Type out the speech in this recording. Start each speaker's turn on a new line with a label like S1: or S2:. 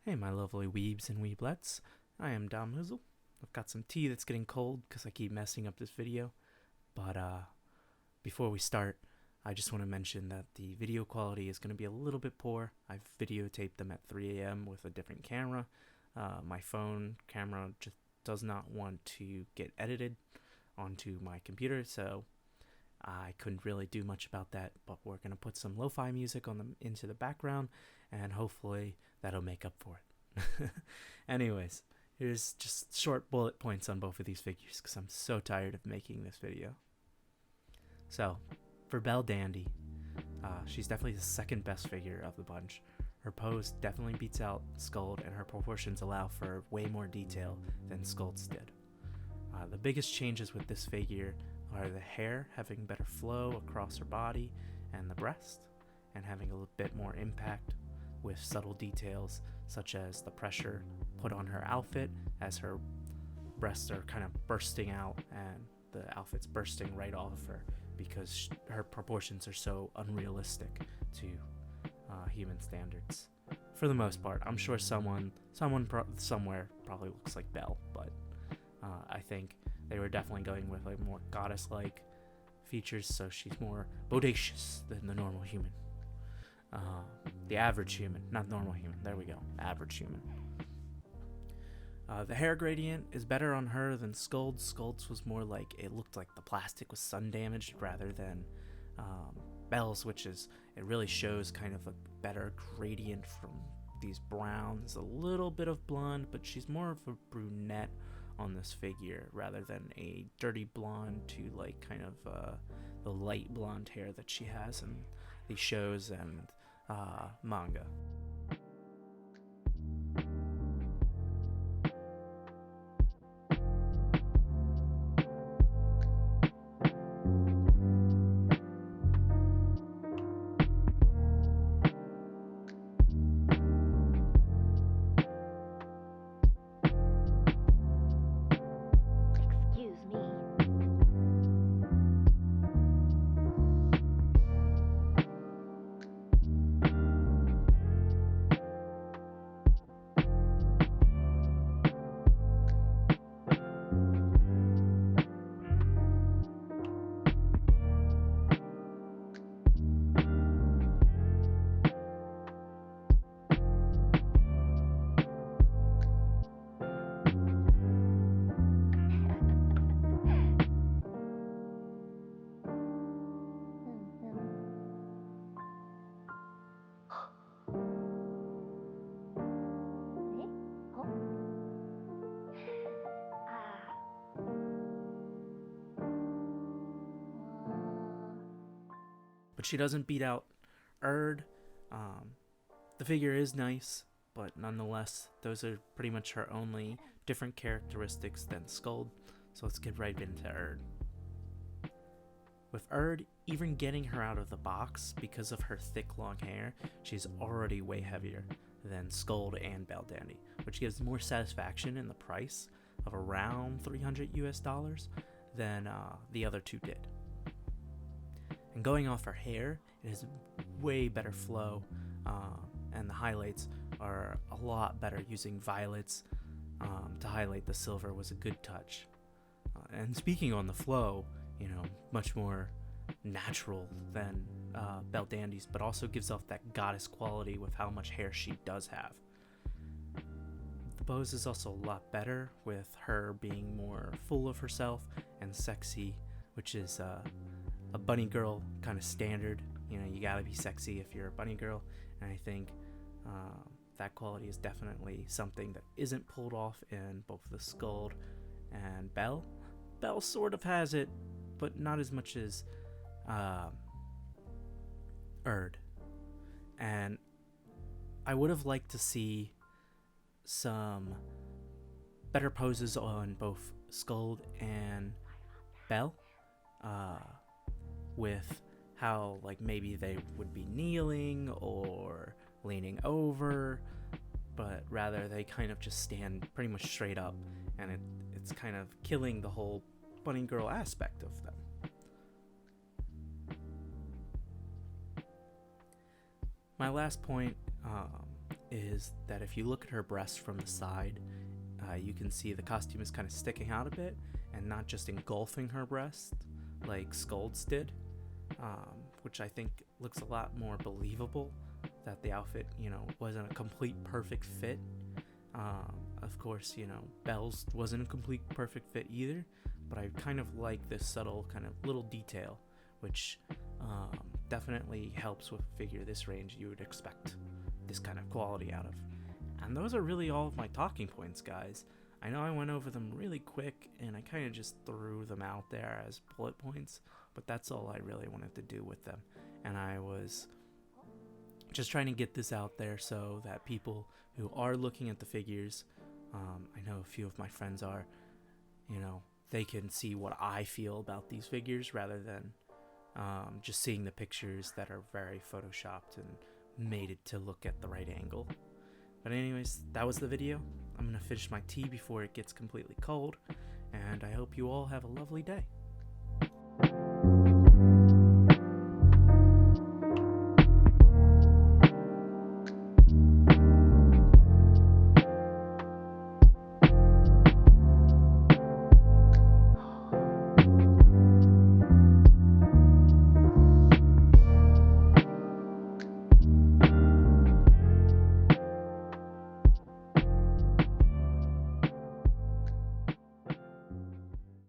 S1: Hey, my lovely weebs and weeblettes. I am Dom Hoozle. I've got some tea that's getting cold because I keep messing up this video. But before we start, I just want to mention that the video quality is going to be a little bit poor. I've videotaped them at 3 a.m. with a different camera. My phone camera just does not want to get edited onto my computer, so I couldn't really do much about that. But we're going to put some lo-fi music into the background, and hopefully that'll make up for it. Anyways, here's just short bullet points on both of these figures because I'm so tired of making this video. So, for Belldandy, she's definitely the second best figure of the bunch. Her pose definitely beats out Skuld, and her proportions allow for way more detail than Skuld's did. The biggest changes with this figure are the hair having better flow across her body and the breast, and having a little bit more impact with subtle details such as the pressure put on her outfit as her breasts are kind of bursting out and the outfit's bursting right off of her because her proportions are so unrealistic to human standards. For the most part, I'm sure someone somewhere probably looks like Belle, but I think they were definitely going with like more goddess-like features, so she's more bodacious than the normal human. The average human, not normal human. There we go, average human. The hair gradient is better on her than Skuld's. Skuld's was more like it looked like the plastic was sun damaged rather than Belle's, which is it really shows kind of a better gradient from these browns, a little bit of blonde, but she's more of a brunette on this figure rather than a dirty blonde to like kind of the light blonde hair that she has in these shows and manga.
S2: Excuse me.
S1: But she doesn't beat out Erd. The figure is nice, but nonetheless, those are pretty much her only different characteristics than Skuld. So let's get right into Erd. With Erd, even getting her out of the box because of her thick long hair, she's already way heavier than Skuld and Belldandy, which gives more satisfaction in the price of around $300 than the other two did. And going off her hair, it has way better flow, and the highlights are a lot better. Using violets to highlight the silver was a good touch. And speaking on the flow, much more natural than Belldandy's, but also gives off that goddess quality with how much hair she does have. The pose is also a lot better with her being more full of herself and sexy, which is a bunny girl kind of standard. You gotta be sexy if you're a bunny girl, and I think that quality is definitely something that isn't pulled off in both the Skuld and Belle. Belle sort of has it, but not as much as Erd. And I would have liked to see some better poses on both Skuld and Belle, with how like maybe they would be kneeling or leaning over, but rather they kind of just stand pretty much straight up, and it's kind of killing the whole bunny girl aspect of them. My last point is that if you look at her breast from the side, you can see the costume is kind of sticking out a bit and not just engulfing her breast like Scold's did, which I think looks a lot more believable, that the outfit, wasn't a complete perfect fit. Of course, Belle's wasn't a complete perfect fit either, but I kind of like this subtle kind of little detail, which definitely helps with a figure this range you would expect this kind of quality out of. And those are really all of my talking points, guys. I know I went over them really quick and I kind of just threw them out there as bullet points, but that's all I really wanted to do with them. And I was just trying to get this out there so that people who are looking at the figures, I know a few of my friends are, they can see what I feel about these figures rather than just seeing the pictures that are very photoshopped and made it to look at the right angle. But anyways, that was the video. I'm gonna finish my tea before it gets completely cold, and I hope you all have a lovely day.